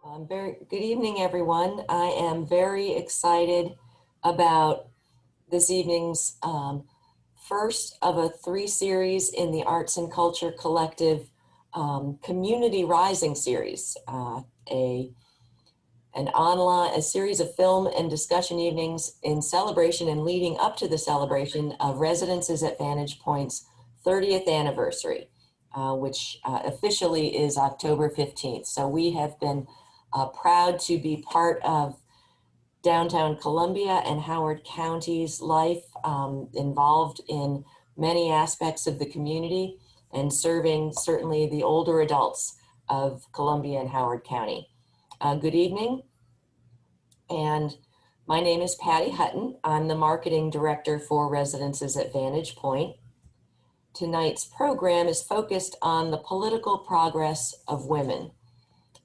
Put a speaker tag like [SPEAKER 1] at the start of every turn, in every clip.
[SPEAKER 1] Good evening, everyone. I am very excited about this evening's first of a 3 series in the Arts and Culture Collective Community Rising series, a series of film and discussion evenings in celebration and leading up to the celebration of Residences at Vantage Point's 30th anniversary, which officially is October 15th. So we have been proud to be part of downtown Columbia and Howard County's life, involved in many aspects of the community and serving certainly the older adults of Columbia and Howard County. Good evening, and my name is Patty Hutton. I'm the marketing director for Residences at Vantage Point. Tonight's program is focused on the political progress of women.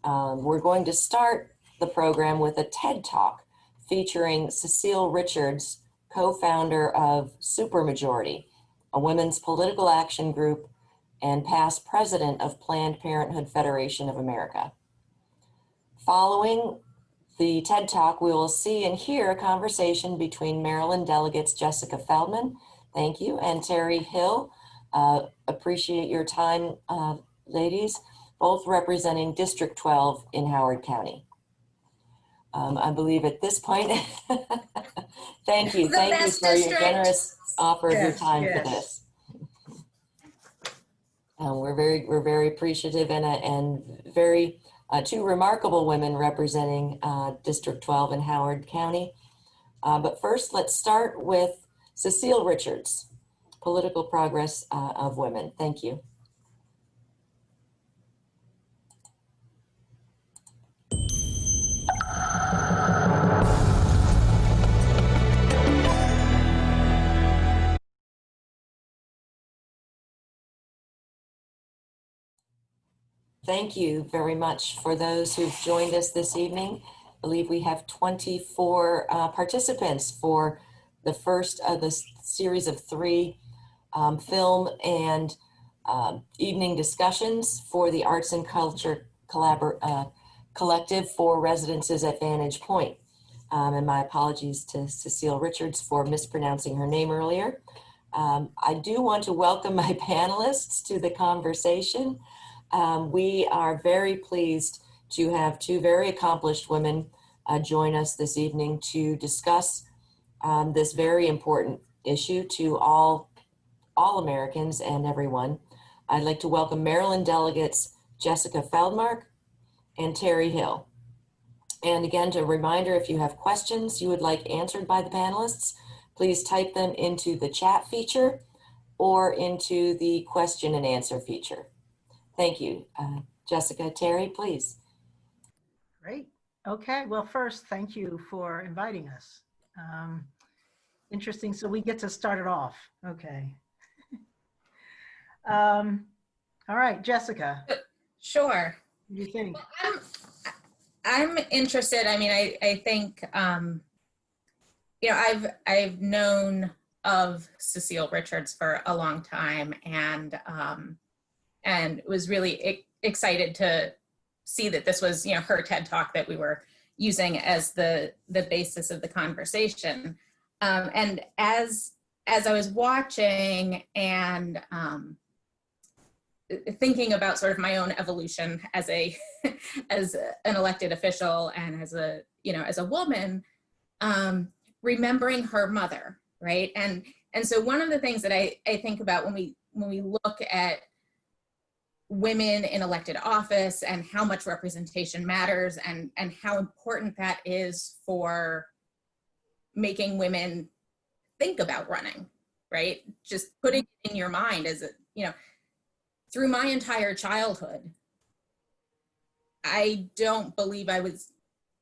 [SPEAKER 1] We're going to start the program with a TED Talk featuring Cecile Richards, co-founder of Supermajority, a women's political action group and past president of Planned Parenthood Federation of America. Following the TED Talk, we will see and hear a conversation between Maryland delegates Jessica Feldman, thank you, and Terri Hill. Appreciate your time, ladies, both representing District 12 in Howard County. I believe at this point, thank you for your generous offer of your time for this. We're very appreciative and very two remarkable women representing District 12 in Howard County. But first, let's start with Cecile Richards, Political Progress of Women. Thank you. Thank you very much for those who've joined us this evening. I believe we have 24 participants for the first of the series of 3 film and evening discussions for the Arts and Culture Collective for Residences at Vantage Point. And my apologies to Cecile Richards for mispronouncing her name earlier. I do want to welcome my panelists to the conversation. We are very pleased to have 2 very accomplished women join us this evening to discuss this very important issue to all Americans and everyone. I'd like to welcome Maryland delegates Jessica Feldmark and Terri Hill. And again, a reminder, if you have questions you would like answered by the panelists, please type them into the chat feature or into the question and answer feature. Thank you. Jessica, Terri, please.
[SPEAKER 2] Great. Okay. Well, first, thank you for inviting us. Interesting. So we get to start it off. Okay. All right, Jessica.
[SPEAKER 3] Sure.
[SPEAKER 2] What do you think?
[SPEAKER 3] Well, I'm interested. I mean, I think, you know, I've known of Cecile Richards for a long time, and was really excited to see that this was, you know, her TED Talk that we were using as the basis of the conversation. And as I was watching and thinking about sort of my own evolution as as an elected official and as a woman, remembering her mother, right? And so one of the things that I think about when we look at women in elected office and how much representation matters and how important that is for making women think about running, right? Just putting it in your mind as through my entire childhood, I don't believe I was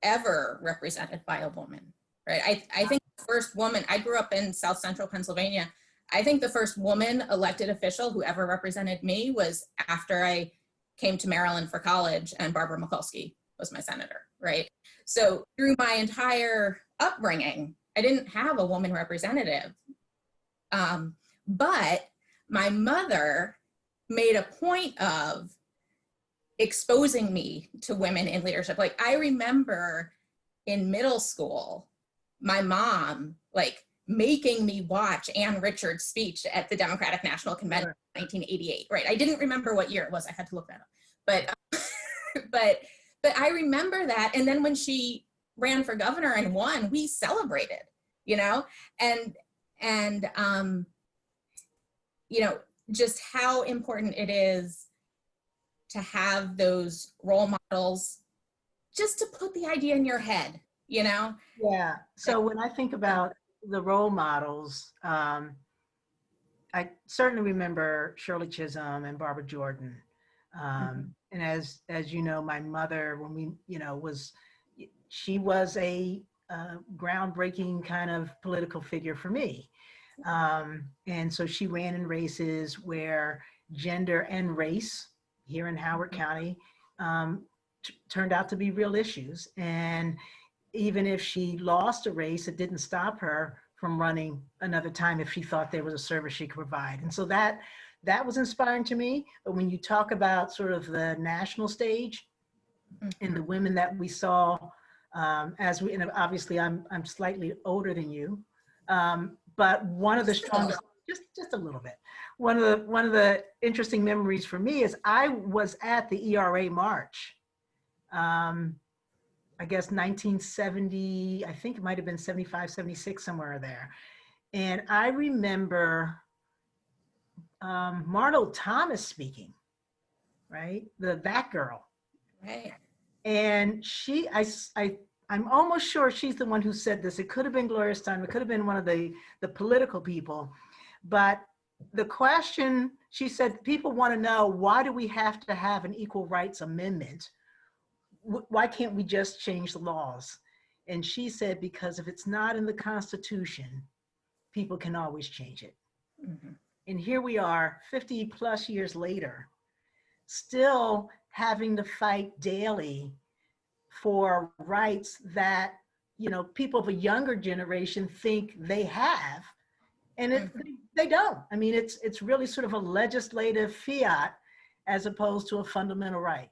[SPEAKER 3] ever represented by a woman, right? I think the first woman, I grew up in South Central Pennsylvania. I think the first woman elected official who ever represented me was after I came to Maryland for college, and Barbara Mikulski was my senator, right? So through my entire upbringing, I didn't have a woman representative. But my mother made a point of exposing me to women in leadership. Like, I remember in middle school, my mom, like, making me watch Ann Richards' speech at the Democratic National Convention in 1988, right? I didn't remember what year it was. I had to look that up. But, but I remember that. And then when she ran for governor and won, we celebrated, you know, and you know, just how important it is to have those role models, just to put the idea in your head, you know?
[SPEAKER 2] Yeah. So when I think about the role models, I certainly remember Shirley Chisholm and Barbara Jordan. And as you know, my mother, when we, you know, she was a groundbreaking kind of political figure for me. And so she ran in races where gender and race here in Howard County turned out to be real issues. And even if she lost a race, it didn't stop her from running another time if she thought there was a service she could provide. And so that was inspiring to me. But when you talk about sort of the national stage and the women that we saw, and obviously I'm slightly older than you, but one of the strongest, just a little bit. One of the interesting memories for me is I was at the ERA march. I guess 1970, I think it might have been 75, 76, somewhere there. And I remember Marlo Thomas speaking, right? That girl.
[SPEAKER 3] Right.
[SPEAKER 2] And I'm almost sure she's the one who said this. It could have been Gloria Steinem. It could have been one of the political people. But the question, she said, people want to know, why do we have to have an equal rights amendment? Why can't we just change the laws? And she said, because if it's not in the Constitution, people can always change it. Mm-hmm. And here we are 50 plus years later, still having to fight daily for rights that, you know, people of a younger generation think they have, and they don't. I mean, it's really sort of a legislative fiat as opposed to a fundamental right.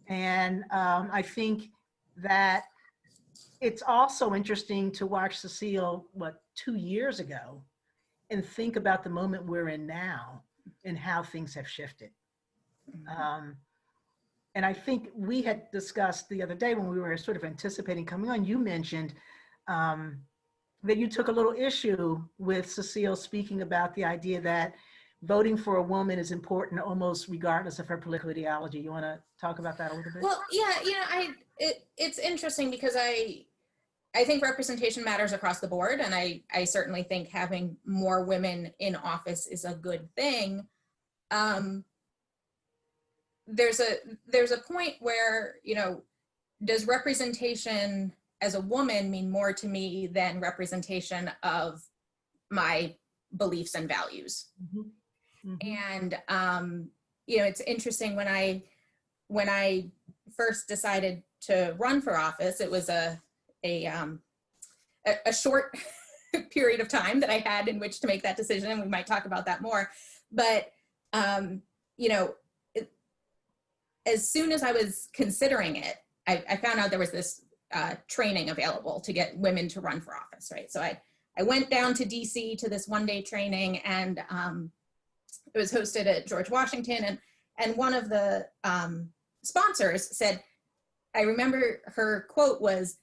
[SPEAKER 2] And I think that it's also interesting to watch Cecile, 2 years ago, and think about the moment we're in now and how things have shifted. And I think we had discussed the other day when we were sort of anticipating coming on, you mentioned that you took a little issue with Cecile speaking about the idea that voting for a woman is important almost regardless of her political ideology. You want to talk about that a little bit?
[SPEAKER 3] Well, yeah, you know, it's interesting because I think representation matters across the board, and I certainly think having more women in office is a good thing. There's a point where, you know, does representation as a woman mean more to me than representation of my beliefs and values? Mm-hmm. Mm-hmm. And you know, it's interesting, when I first decided to run for office, it was a short period of time that I had in which to make that decision, and we might talk about that more. But you know, as soon as I was considering it, I found out there was this training available to get women to run for office, right? So I went down to DC to this one-day training, and it was hosted at George Washington, and one of the sponsors said, I remember her quote was,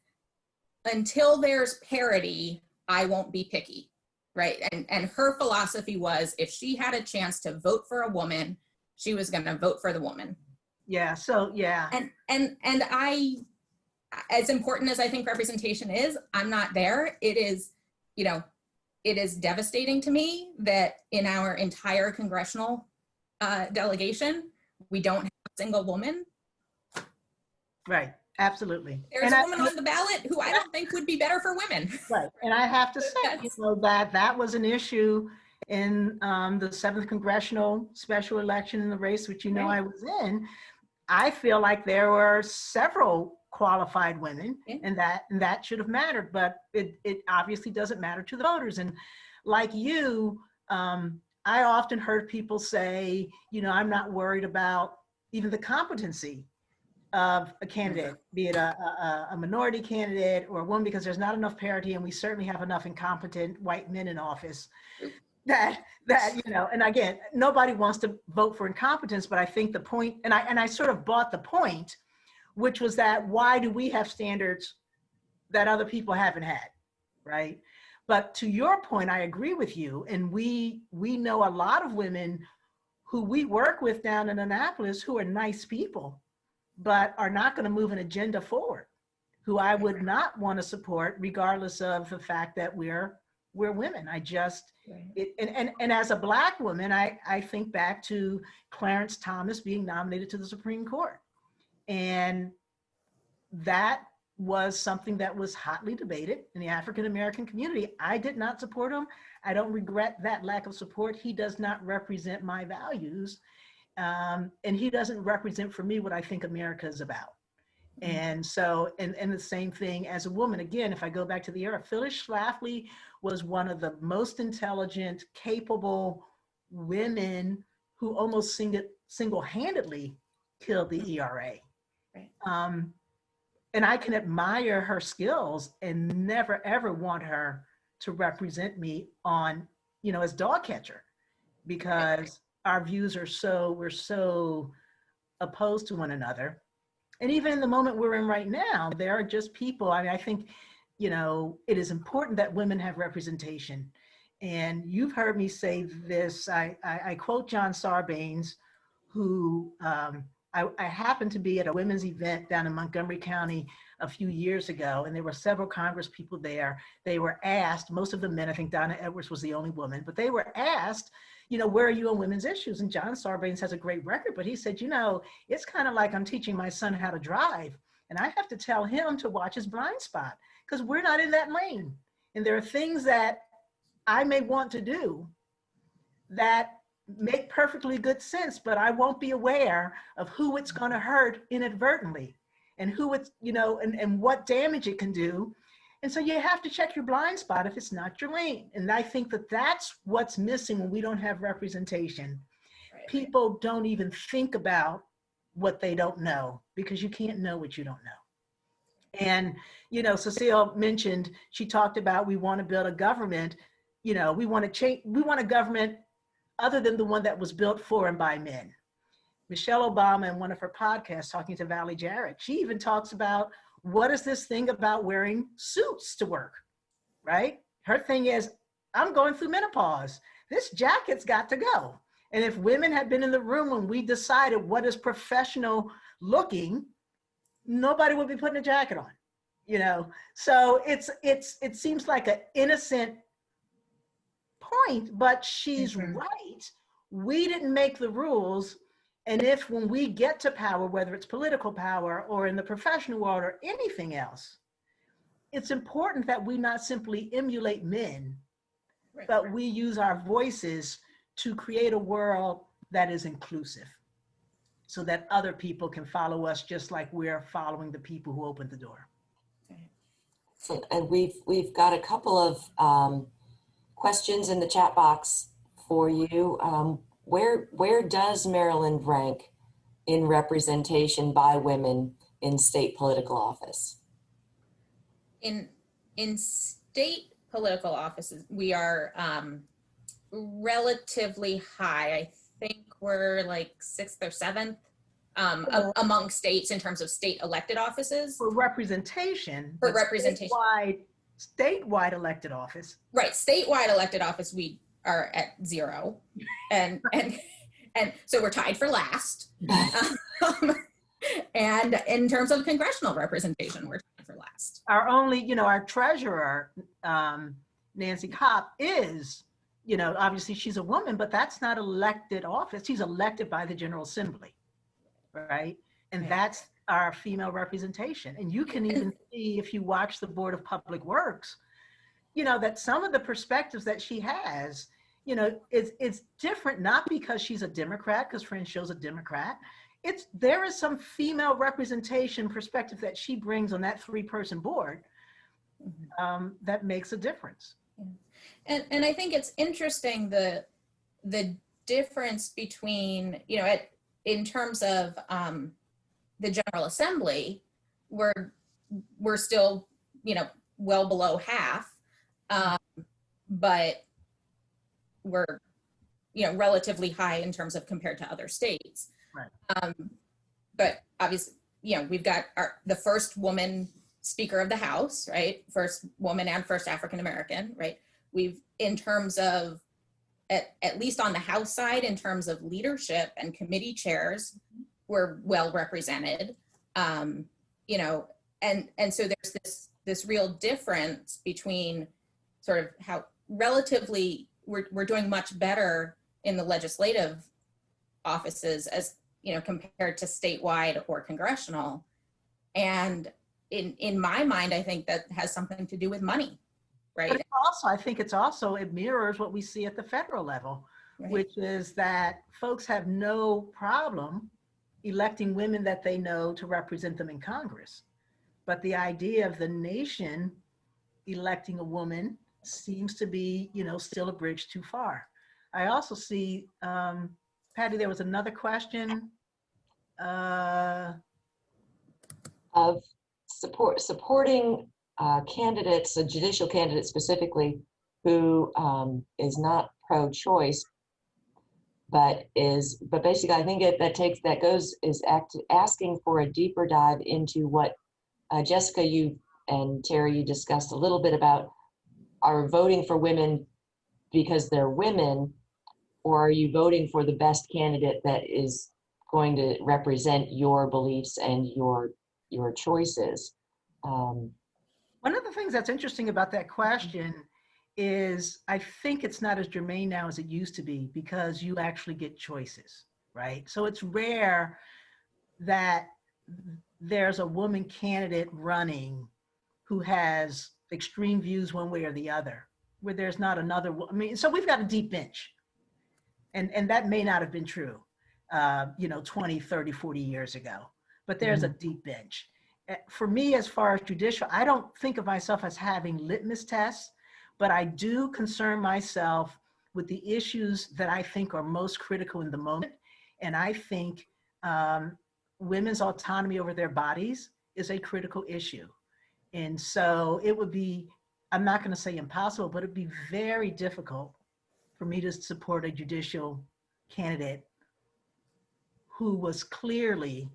[SPEAKER 3] "Until there's parity, I won't be picky," right? And her philosophy was, if she had a chance to vote for a woman, she was going to vote for the woman.
[SPEAKER 2] Yeah. So yeah.
[SPEAKER 3] And I, as important as I think representation is, I'm not there. It is, you know, it is devastating to me that in our entire congressional delegation, we don't have a single woman.
[SPEAKER 2] Right. Absolutely.
[SPEAKER 3] There's a woman on the ballot who I don't think would be better for women.
[SPEAKER 2] Right. And I have to say, you know, that was an issue in the 7th Congressional special election in the race, which, you know, right, I was in. I feel like there were several qualified women, yeah, and that should have mattered, but it obviously doesn't matter to the voters. And like you, I often heard people say, you know, I'm not worried about even the competency of a candidate, be it a minority candidate or a woman, because there's not enough parity, and we certainly have enough incompetent white men in office that and again, nobody wants to vote for incompetence, but I think the point, and I sort of bought the point, which was that why do we have standards that other people haven't had, right? But to your point, I agree with you, and we know a lot of women who we work with down in Annapolis who are nice people, but are not going to move an agenda forward, who I would not want to support regardless of the fact that we're women. I just, and as a Black woman, I think back to Clarence Thomas being nominated to the Supreme Court. And that was something that was hotly debated in the African-American community. I did not support him. I don't regret that lack of support. He does not represent my values. And he doesn't represent for me what I think America is about. And so, and the same thing as a woman, again, if I go back to the era, Phyllis Schlafly was one of the most intelligent, capable women who almost single-handedly killed the ERA. Right. And I can admire her skills and never, ever want her to represent me on, as dog catcher, because our views are we're so opposed to one another. And even in the moment we're in right now, there are just people, I think, it is important that women have representation. And you've heard me say this, I quote John Sarbanes, who I happened to be at a women's event down in Montgomery County a few years ago, and there were several Congress people there. They were asked, most of the men, I think Donna Edwards was the only woman, but they were asked, where are you on women's issues? And John Sarbanes has a great record, but he said, it's kind of like I'm teaching my son how to drive, and I have to tell him to watch his blind spot because we're not in that lane. And there are things that I may want to do that make perfectly good sense, but I won't be aware of who it's going to hurt inadvertently and who it's, and what damage it can do. And so you have to check your blind spot if it's not your lane. And I think that that's what's missing when we don't have representation. Right. People don't even think about what they don't know because you can't know what you don't know. And, Cecile mentioned, she talked about, we want to build a government, we want to change, we want a government other than the one that was built for and by men. Michelle Obama, in one of her podcasts, talking to Valerie Jarrett, she even talks about, what is this thing about wearing suits to work, right? Her thing is, I'm going through menopause. This jacket's got to go. And if women had been in the room when we decided what is professional looking, nobody would be putting a jacket on, So it seems like an innocent point, but she's right. We didn't make the rules. And if when we get to power, whether it's political power or in the professional world or anything else, it's important that we not simply emulate men, but we use our voices to create a world that is inclusive so that other people can follow us just like we're following the people who opened the door.
[SPEAKER 1] So, and we've got a couple of questions in the chat box for you. Where does Maryland rank in representation by women in state political office?
[SPEAKER 3] In state political offices, we are relatively high. I think we're like 6th or 7th among states in terms of state elected offices.
[SPEAKER 2] For representation.
[SPEAKER 3] For representation.
[SPEAKER 2] Statewide elected office.
[SPEAKER 3] Right, statewide elected office, we are at 0, and so we're tied for last. And in terms of congressional representation, we're tied for last.
[SPEAKER 2] Our only, our treasurer, Nancy Kopp, is, obviously she's a woman, but that's not elected office. She's elected by the General Assembly, right? And that's our female representation. And you can even see, if you watch the Board of Public Works, that some of the perspectives that she has, it's different, not because she's a Democrat, because Fran Show's a Democrat. There is some female representation perspective that she brings on that 3-person board that makes a difference.
[SPEAKER 3] And I think it's interesting the difference between, in terms of the General Assembly, we're still, you know, well below half, but we're, you know, relatively high in terms of compared to other states.
[SPEAKER 2] Right.
[SPEAKER 3] But obviously, you know, we've got the first woman Speaker of the House, right? First woman and first African American, right? We've, in terms of, at least on the House side, in terms of leadership and committee chairs, we're well represented. You know, and so there's this real difference between sort of how relatively we're doing much better in the legislative offices, as you know, compared to statewide or congressional. And in my mind, I think that has something to do with money, right?
[SPEAKER 2] But I think it mirrors what we see at the federal level,
[SPEAKER 3] Right.
[SPEAKER 2] which is that folks have no problem electing women that they know to represent them in Congress. But the idea of the nation electing a woman seems to be, you know, still a bridge too far. I also see, Patty, there was another question.
[SPEAKER 1] Of supporting candidates, a judicial candidate specifically, who is not pro-choice, but basically I think is asking for a deeper dive into what Jessica, you and Terry, you discussed a little bit about, are voting for women because they're women, or are you voting for the best candidate that is going to represent your beliefs and your choices?
[SPEAKER 2] One of the things that's interesting about that question is I think it's not as germane now as it used to be, because you actually get choices, right? So it's rare that there's a woman candidate running who has extreme views one way or the other, where there's not another. I mean, so we've got a deep bench, and that may not have been true, you know, 20, 30, 40 years ago, but there's a deep bench. For me, as far as judicial, I don't think of myself as having litmus tests, but I do concern myself with the issues that I think are most critical in the moment. And I think women's autonomy over their bodies is a critical issue. And so it would be, I'm not going to say impossible, but it'd be very difficult for me to support a judicial candidate who was clearly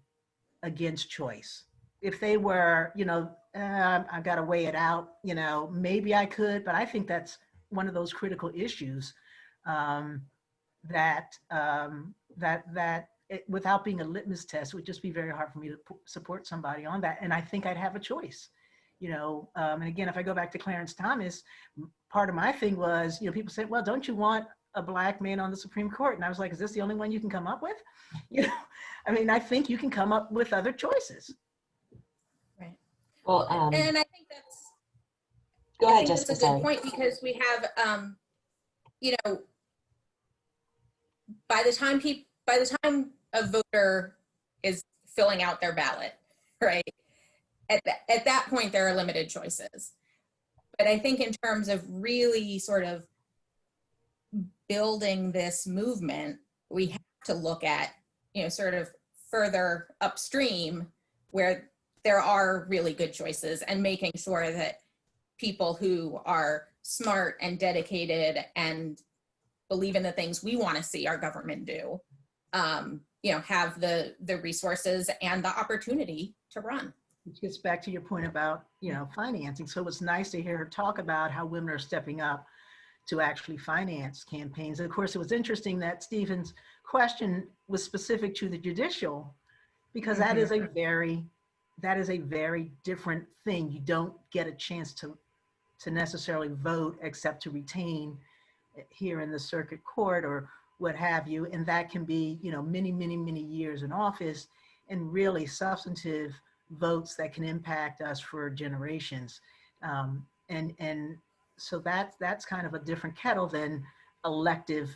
[SPEAKER 2] against choice. If they were, you know, I've got to weigh it out, you know, maybe I could, but I think that's one of those critical issues that without being a litmus test, would just be very hard for me to support somebody on that. And I think I'd have a choice, you know. And again, if I go back to Clarence Thomas, part of my thing was, you know, people said, well, don't you want a Black man on the Supreme Court? And I was like, is this the only one you can come up with? You know, I mean, I think you can come up with other choices.
[SPEAKER 3] Right.
[SPEAKER 1] Well,
[SPEAKER 3] and I think that's,
[SPEAKER 1] go ahead, Jessica.
[SPEAKER 3] That's a good point, because we have, you know, by the time a voter is filling out their ballot, right? At that point, there are limited choices. But I think in terms of really sort of building this movement, we have to look at, you know, sort of further upstream where there are really good choices, and making sure that people who are smart and dedicated and believe in the things we want to see our government do, you know, have the resources and the opportunity to run.
[SPEAKER 2] Which gets back to your point about, you know, financing. So it's nice to hear her talk about how women are stepping up to actually finance campaigns. And of course, it was interesting that Stephen's question was specific to the judicial, because that is a very different thing. You don't get a chance to necessarily vote except to retain here in the circuit court or what have you. And that can be, you know, many, many, many years in office, and really substantive votes that can impact us for generations. And so that's kind of a different kettle than elective,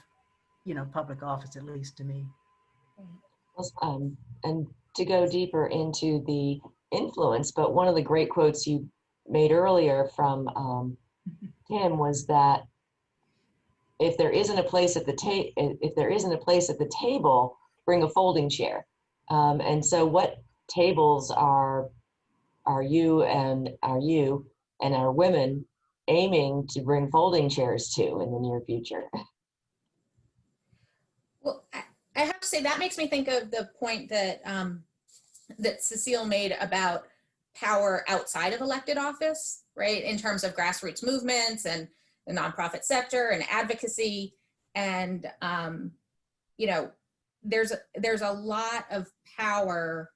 [SPEAKER 2] you know, public office, at least to me.
[SPEAKER 1] And to go deeper into the influence, but one of the great quotes you made earlier from Tim was that if there isn't a place at the table bring a folding chair. And so what tables are you and our women aiming to bring folding chairs to in the near future?
[SPEAKER 3] Well, I have to say that makes me think of the point that that Cecile made about power outside of elected office, right? In terms of grassroots movements and the nonprofit sector and advocacy. And, you know, there's a lot of power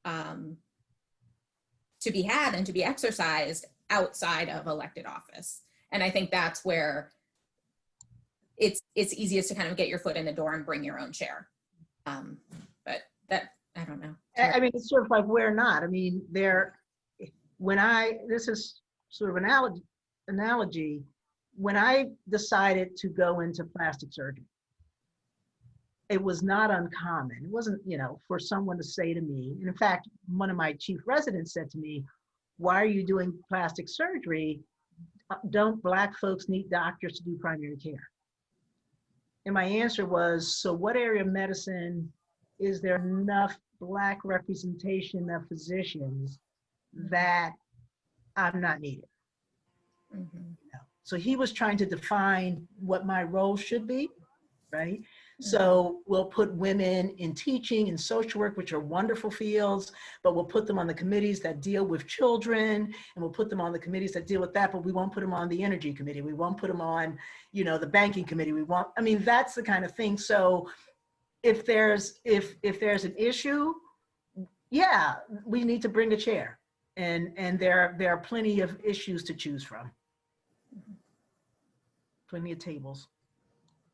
[SPEAKER 3] to be had and to be exercised outside of elected office. And I think that's where it's easiest to kind of get your foot in the door and bring your own chair. But that, I don't know.
[SPEAKER 2] I mean, it's sort of like where not. I mean, this is sort of an analogy. When I decided to go into plastic surgery, it was not uncommon. It wasn't, for someone to say to me, and in fact, one of my chief residents said to me, "Why are you doing plastic surgery? Don't Black folks need doctors to do primary care?" And my answer was, so what area of medicine is there enough Black representation of physicians that I'm not needed?
[SPEAKER 3] Mm-hmm.
[SPEAKER 2] So he was trying to define what my role should be, right? So we'll put women in teaching and social work, which are wonderful fields, but we'll put them on the committees that deal with children, and we'll put them on the committees that deal with that, but we won't put them on the energy committee. We won't put them on, the banking committee. That's the kind of thing. So if there's an issue, yeah, we need to bring a chair. And there are plenty of issues to choose from. Plenty of tables.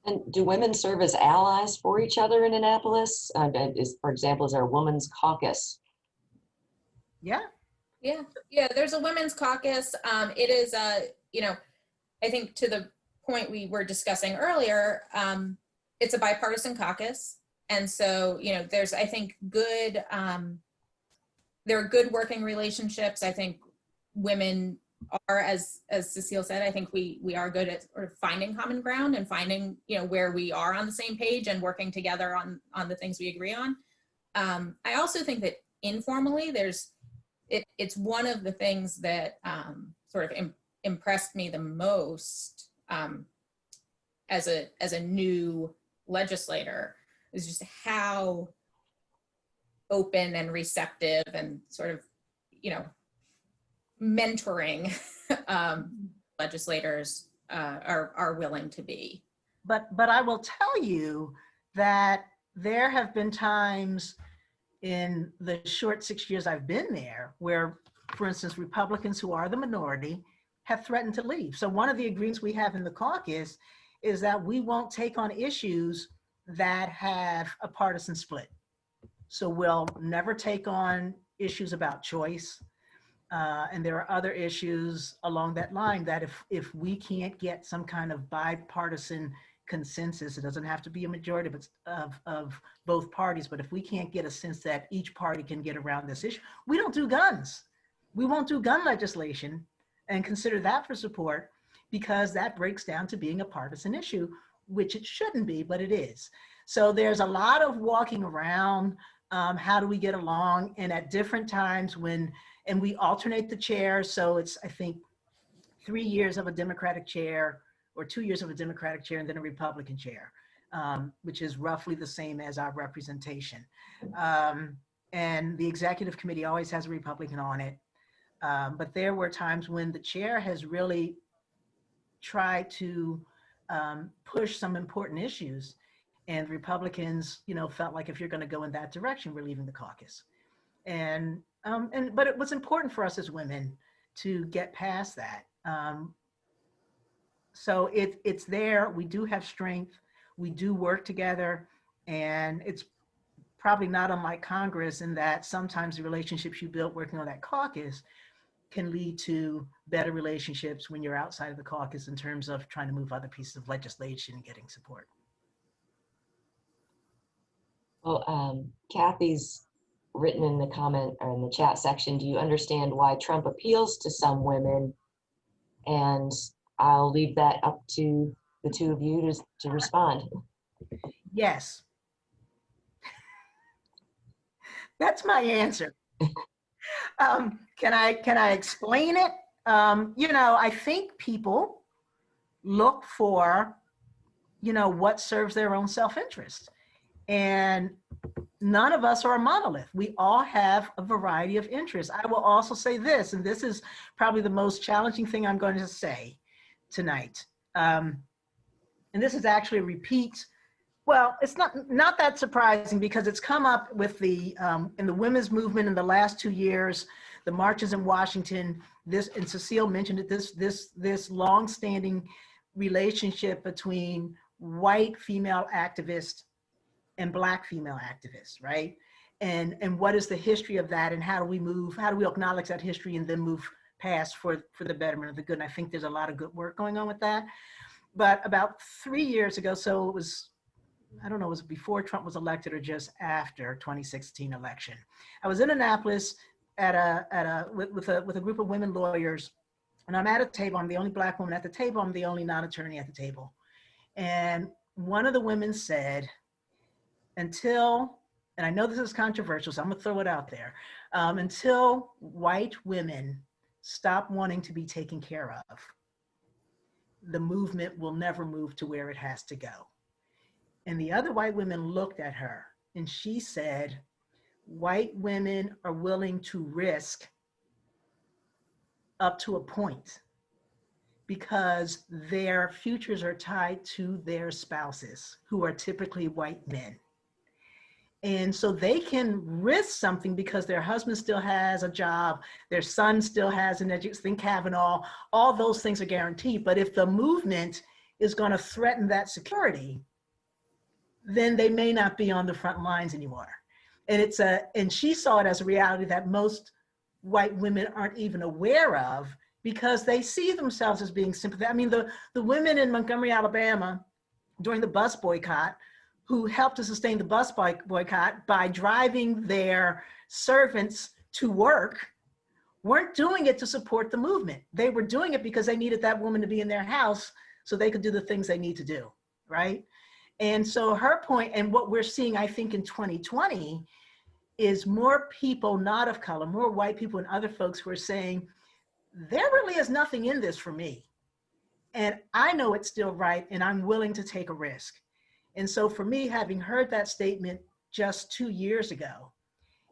[SPEAKER 1] And do women serve as allies for each other in Annapolis? For example, is there a women's caucus?
[SPEAKER 2] Yeah.
[SPEAKER 3] There's a women's caucus. It is, I think to the point we were discussing earlier, it's a bipartisan caucus. And so, there's, I think, there are good working relationships. I think women are, as Cecile said, I think we are good at sort of finding common ground and finding, where we are on the same page and working together on the things we agree on. I also think that informally, it's one of the things that sort of impressed me the most as a new legislator, is just how open and receptive and sort of, mentoring legislators are willing to be.
[SPEAKER 2] But I will tell you that there have been times in the short 6 years I've been there where, for instance, Republicans who are the minority have threatened to leave. So one of the agreements we have in the caucus is that we won't take on issues that have a partisan split. So we'll never take on issues about choice. And there are other issues along that line that if we can't get some kind of bipartisan consensus, it doesn't have to be a majority of both parties, but if we can't get a sense that each party can get around this issue, we don't do guns. We won't do gun legislation and consider that for support, because that breaks down to being a partisan issue, which it shouldn't be, but it is. So there's a lot of walking around. How do we get along? And at different times and we alternate the chairs. So it's, I think, 3 years of a Democratic chair or 2 years of a Democratic chair and then a Republican chair, which is roughly the same as our representation. And the executive committee always has a Republican on it. But there were times when the chair has really tried to push some important issues, and Republicans, felt like if you're going to go in that direction, we're leaving the caucus. But it was important for us as women to get past that. So it's there. We do have strength. We do work together, and it's probably not unlike Congress in that sometimes the relationships you built working on that caucus can lead to better relationships when you're outside of the caucus in terms of trying to move other pieces of legislation and getting support.
[SPEAKER 1] Well, Kathy's written in the comment or in the chat section, do you understand why Trump appeals to some women? And I'll leave that up to the two of you to respond.
[SPEAKER 2] Yes. That's my answer. Can I explain it? I think people look for, what serves their own self-interest. And none of us are a monolith. We all have a variety of interests. I will also say this, and this is probably the most challenging thing I'm going to say tonight. And this is actually a repeat. Well, it's not that surprising because it's come up with in the women's movement in the last 2 years, the marches in Washington, and Cecile mentioned it, this long-standing relationship between white female activists and Black female activists, right? And what is the history of that, and how do we acknowledge that history and then move past for the betterment of the good? And I think there's a lot of good work going on with that. But about 3 years ago, so it was, I don't know, it was before Trump was elected or just after 2016 election. I was in Annapolis with a group of women lawyers, and I'm at a table. I'm the only Black woman at the table. I'm the only non-attorney at the table. And one of the women said, until, and I know this is controversial, so I'm gonna throw it out there, until white women stop wanting to be taken care of, the movement will never move to where it has to go. And the other white women looked at her and she said, white women are willing to risk up to a point because their futures are tied to their spouses, who are typically white men. And so they can risk something because their husband still has a job, their son still has an education, think Kavanaugh, all those things are guaranteed. But if the movement is going to threaten that security, then they may not be on the front lines anymore. And and she saw it as a reality that most white women aren't even aware of, because they see themselves as being sympathetic. I mean, the women in Montgomery, Alabama, during the bus boycott, who helped to sustain the bus boycott by driving their servants to work, weren't doing it to support the movement. They were doing it because they needed that woman to be in their house so they could do the things they need to do, right? And so her point, and what we're seeing, I think, in 2020, is more people not of color, more white people and other folks who are saying, there really is nothing in this for me. And I know it's still right, and I'm willing to take a risk. And so for me, having heard that statement just 2 years ago,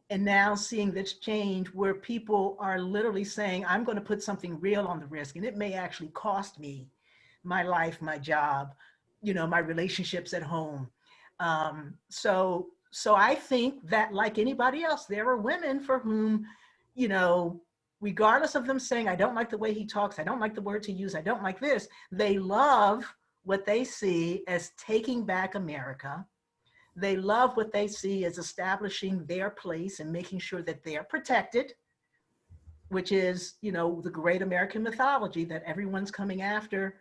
[SPEAKER 2] and now seeing this change where people are literally saying, I'm going to put something real on the risk, and it may actually cost me my life, my job, my relationships at home. So I think that, like anybody else, there are women for whom, regardless of them saying, I don't like the way he talks, I don't like the words he uses, I don't like this, they love what they see as taking back America. They love what they see as establishing their place and making sure that they're protected, which is, the great American mythology that everyone's coming after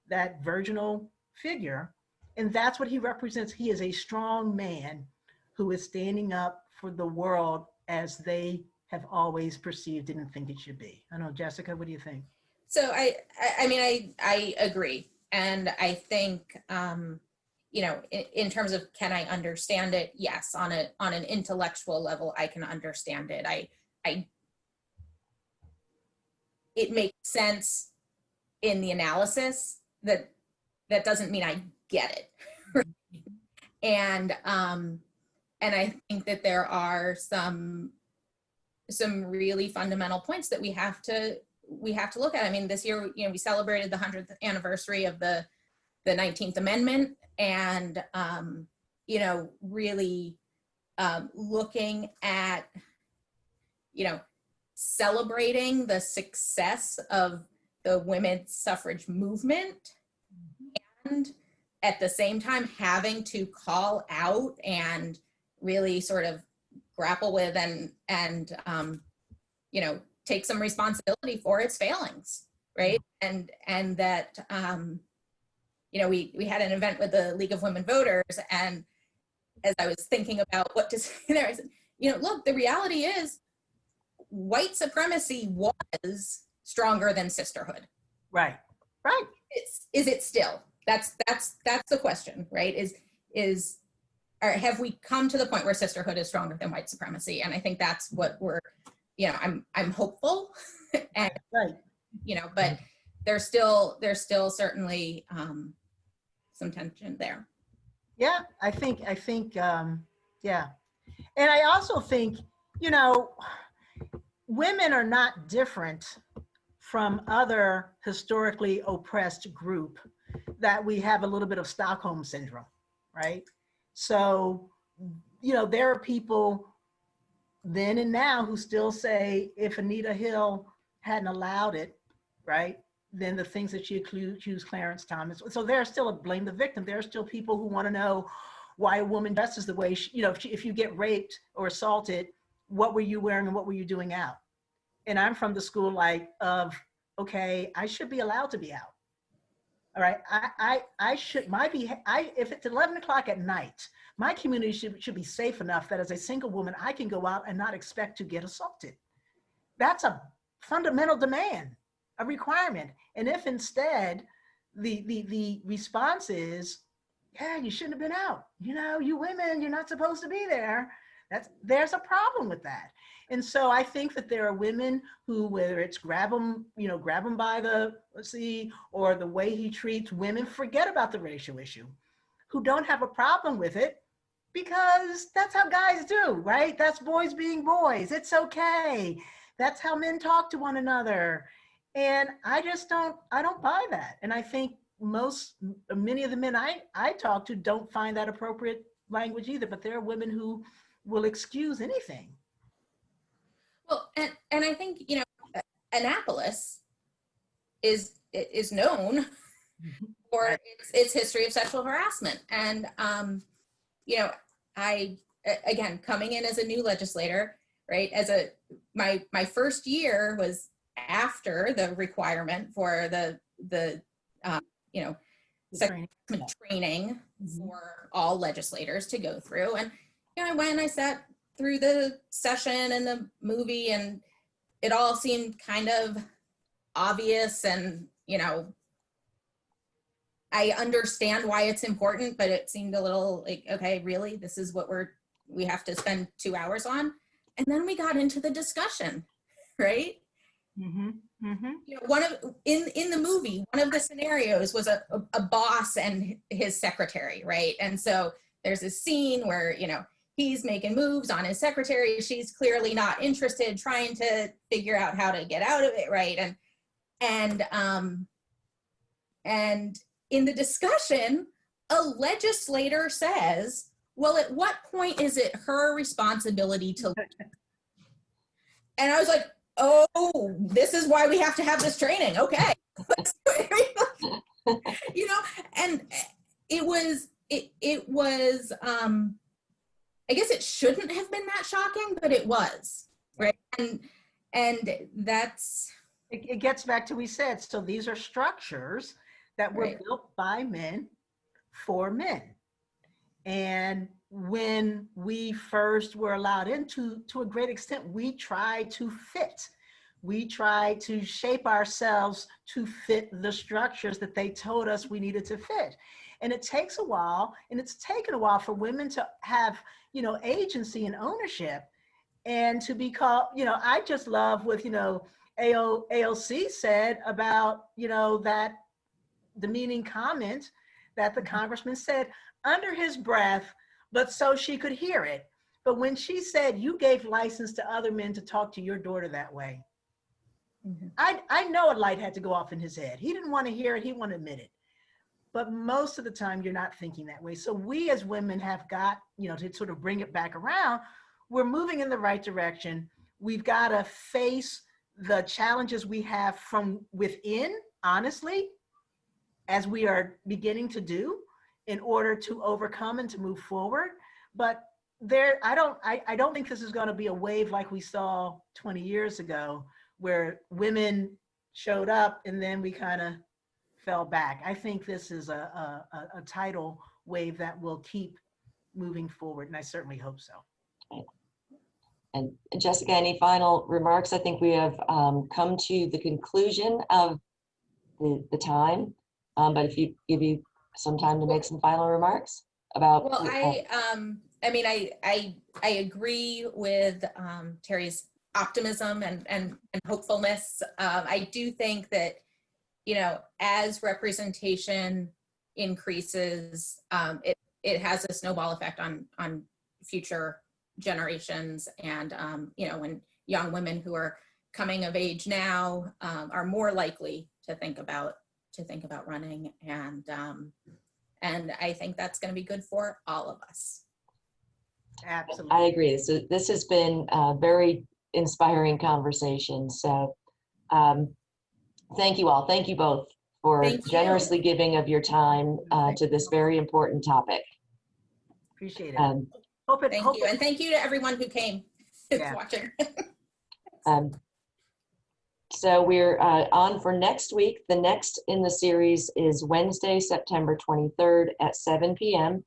[SPEAKER 2] that virginal figure. And that's what he represents. He is a strong man who is standing up for the world as they have always perceived it and think it should be. I don't know, Jessica, what do you think?
[SPEAKER 3] So I agree. And I think, in terms of, can I understand it? Yes, on an intellectual level, I can understand it. It makes sense in the analysis. That doesn't mean I get it. And I think that there are some really fundamental points that we have to look at. I mean, this year, we celebrated the 100th anniversary of the 19th Amendment, and really looking at, celebrating the success of the women's suffrage movement, and at the same time having to call out and really sort of grapple with and take some responsibility for its failings, right? And that we had an event with the League of Women Voters, and as I was thinking about what to say there, I said, look, the reality is white supremacy was stronger than sisterhood.
[SPEAKER 2] Right.
[SPEAKER 3] Is it still? That's the question, right? Is or have we come to the point where sisterhood is stronger than white supremacy? And I think that's what we're, I'm hopeful, and
[SPEAKER 2] Right.
[SPEAKER 3] but there's still certainly some tension there.
[SPEAKER 2] Yeah, I think, yeah. And I also think, women are not different from other historically oppressed group that we have a little bit of Stockholm syndrome, right? So, there are people then and now who still say if Anita Hill hadn't allowed it, right, then the things that she accused Clarence Thomas. So there's still a blame the victim. There are still people who want to know why a woman dresses the way she, if you get raped or assaulted, what were you wearing and what were you doing out? And I'm from the school of, okay, I should be allowed to be out. All right, I should, if it's 11 o'clock at night, my community should be safe enough that as a single woman, I can go out and not expect to get assaulted. That's a fundamental demand, a requirement. And if instead the response is, yeah, you shouldn't have been out. You women, you're not supposed to be there. There's a problem with that. And so I think that there are women who, whether it's grab them by the, or the way he treats women, forget about the racial issue, who don't have a problem with it because that's how guys do, right? That's boys being boys. It's okay. That's how men talk to one another. And I don't buy that. And I think many of the men I talk to don't find that appropriate language either, but there are women who will excuse anything.
[SPEAKER 3] Well, and I think, Annapolis is known for
[SPEAKER 2] Right.
[SPEAKER 3] its history of sexual harassment. And, I, again, coming in as a new legislator, right, my first year was after the requirement for the sexual training for all legislators to go through. And, I went and I sat through the session and the movie, and it all seemed kind of obvious, and I understand why it's important, but it seemed a little like, okay, really, this is what we have to spend 2 hours on. And then we got into the discussion, right?
[SPEAKER 2] Mm-hmm. Mm-hmm.
[SPEAKER 3] In the movie, one of the scenarios was a boss and his secretary, right? And so there's a scene where he's making moves on his secretary. She's clearly not interested, trying to figure out how to get out of it, right? And in the discussion, a legislator says, well, at what point is it her responsibility to and I was like, oh, this is why we have to have this training. Okay. And it was I guess it shouldn't have been that shocking, but it was, right? And that's...
[SPEAKER 2] It gets back to, we said, so these are structures that were built by men for men. And when we first were allowed into, to a great extent, we tried to fit. We tried to shape ourselves to fit the structures that they told us we needed to fit. And it takes a while, and it's taken a while for women to have, agency and ownership, and to be called, I just love what, AOC said about, that demeaning comment that the congressman said under his breath, but so she could hear it. But when she said, you gave license to other men to talk to your daughter that way, mm-hmm. I know a light had to go off in his head. He didn't want to hear it. He wouldn't admit it. But most of the time, you're not thinking that way. So we as women have got, to sort of bring it back around. We're moving in the right direction. We've got to face the challenges we have from within, honestly, as we are beginning to do, in order to overcome and to move forward. But I don't think this is going to be a wave like we saw 20 years ago, where women showed up and then we kind of fell back. I think this is a tidal wave that will keep moving forward, and I certainly hope so.
[SPEAKER 1] And Jessica, any final remarks? I think we have come to the conclusion of the time, but if you give you some time to make some final remarks. about?
[SPEAKER 3] Well, I mean, I agree with Terry's optimism and hopefulness. I do think that, you know, as representation increases, it has a snowball effect on future generations. And, you know, when young women who are coming of age now are more likely to think about running. And I think that's going to be good for all of us.
[SPEAKER 2] Absolutely.
[SPEAKER 1] I agree. So this has been a very inspiring conversation. So thank you all. Thank you both for
[SPEAKER 3] Thank you.
[SPEAKER 1] generously giving of your time to this very important topic.
[SPEAKER 2] Appreciate it. Hope
[SPEAKER 3] Thank you. And thank you to everyone who came watching.
[SPEAKER 1] So we're on for next week. The next in the series is Wednesday, September 23rd at 7 p.m.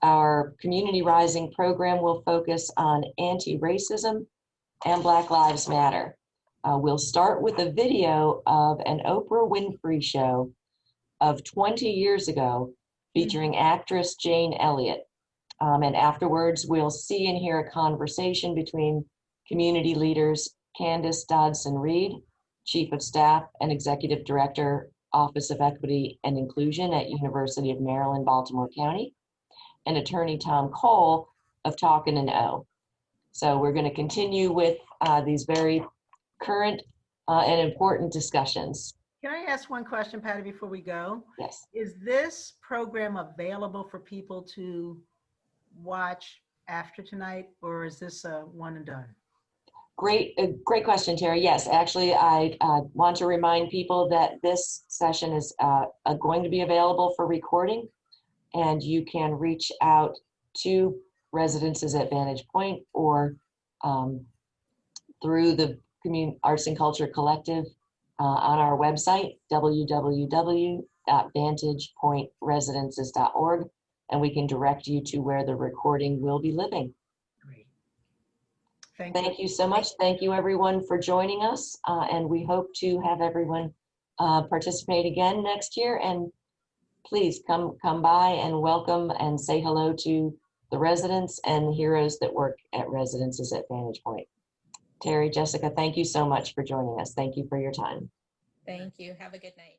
[SPEAKER 1] Our Community Rising program will focus on anti-racism and Black Lives Matter. We'll start with a video of an Oprah Winfrey show of 20 years ago featuring actress Jane Elliott. And afterwards, we'll see and hear a conversation between community leaders Candace Dodson-Reed, Chief of Staff and Executive Director, Office of Equity and Inclusion at University of Maryland, Baltimore County, and Attorney Tom Cole of Talkin' and O. So we're going to continue with these very current and important discussions.
[SPEAKER 2] Can I ask one question, Patty, before we go?
[SPEAKER 1] Yes.
[SPEAKER 2] Is this program available for people to watch after tonight, or is this a one and done?
[SPEAKER 1] Great question, Terry. Yes, actually, I want to remind people that this session is going to be available for recording, and you can reach out to Residences at Vantage Point or through the Arts and Culture Collective on our website, www.vantagepointresidences.org, and we can direct you to where the recording will be living. Thank you so much. Thank you, everyone, for joining us. And we hope to have everyone participate again next year. And please come by and welcome and say hello to the residents and heroes that work at Residences at Vantage Point. Terry, Jessica, thank you so much for joining us. Thank you for your time.
[SPEAKER 3] Thank you. Have a good night.